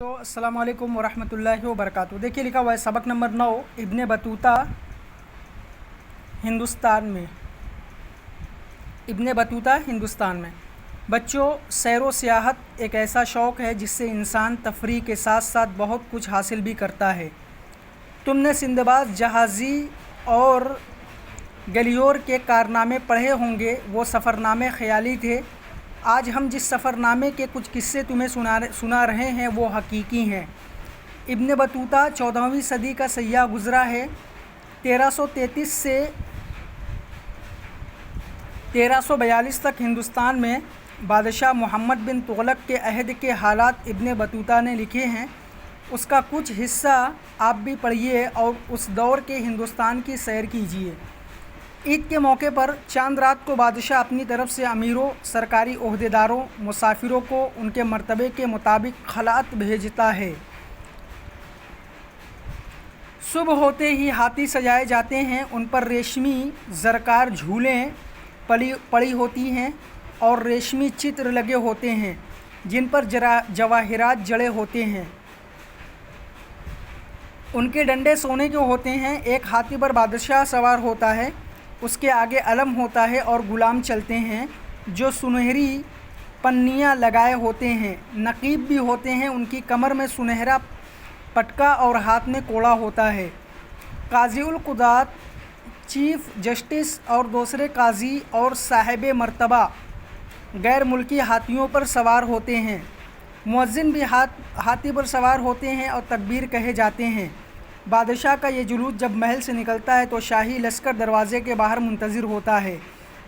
तो अस्सलाम वालेकुम वरहमतुल्लाहि वबरकातुहू। देखिए लिखा हुआ है सबक नंबर 9 इब्ने बतूता हिंदुस्तान में। इब्ने बतूता हिंदुस्तान में। बच्चों, सैर व सियाहत एक ऐसा शौक़ है जिससे इंसान तफरीह के साथ साथ बहुत कुछ हासिल भी करता है। तुमने सिंदबाद जहाज़ी और गलियोर के कारनामे पढ़े होंगे, वो सफ़रनामे ख़याली थे। आज हम जिस सफ़रनामे के कुछ किस्से तुम्हें सुना रहे हैं वो हकीकी हैं। इब्ने बतूता 14वीं सदी का सय्याह गुज़रा है। 1333 से 1342 तक हिंदुस्तान में बादशाह मोहम्मद बिन तुगलक के अहद के हालात इब्ने बतूता ने लिखे हैं। उसका कुछ हिस्सा आप भी पढ़िए और उस दौर के हिंदुस्तान की सैर कीजिए। ईद के मौके पर चांद रात को बादशाह अपनी तरफ से अमीरों, सरकारी ओहदेदारों, मुसाफिरों को उनके मर्तबे के मुताबिक खलात भेजता है। सुबह होते ही हाथी सजाए जाते हैं, उन पर रेशमी ज़रकार झूलें पड़ी होती हैं और रेशमी चित्र लगे होते हैं जिन पर जवाहिरात जड़े होते हैं। उनके डंडे सोने के होते हैं। एक हाथी पर बादशाह सवार होता है, उसके आगे अलम होता है और गुलाम चलते हैं जो सुनहरी पन्नियाँ लगाए होते हैं। नकीब भी होते हैं, उनकी कमर में सुनहरा पटका और हाथ में कोड़ा होता है। काज़ी उल कुदात, चीफ़ जस्टिस और दूसरे काजी और साहिब मर्तबा गैर मुल्की हाथियों पर सवार होते हैं। मुअज्जिन भी हाथी पर सवार होते हैं और तकबीर कहे जाते हैं। बादशाह का ये जुलूस जब महल से निकलता है तो शाही लश्कर दरवाज़े के बाहर मुंतज़िर होता है।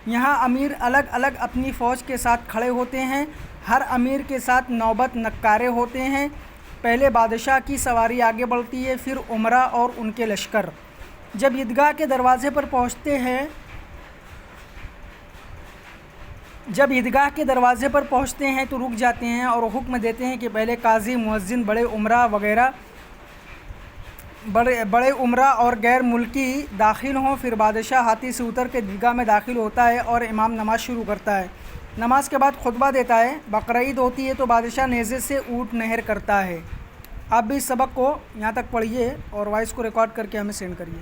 यहाँ अमीर अलग अलग अपनी फ़ौज के साथ खड़े होते हैं। हर अमीर के साथ नौबत नक्कारे होते हैं। पहले बादशाह की सवारी आगे बढ़ती है, फिर उमरा और उनके लश्कर। जब ईदगाह के दरवाज़े पर पहुँचते हैं तो रुक जाते हैं और हुक्म देते हैं कि पहले काजी, मुअज्जिन, बड़े उमरा और गैर मुल्की दाखिल हों। फिर बादशाह हाथी से उतर के ईदगाह में दाखिल होता है और इमाम नमाज शुरू करता है। नमाज के बाद खुतबा देता है। बकरीद होती है तो बादशाह नेज़े से ऊँट नहर करता है। आप भी इस सबक को यहाँ तक पढ़िए और वॉइस को रिकॉर्ड करके हमें सेंड करिए।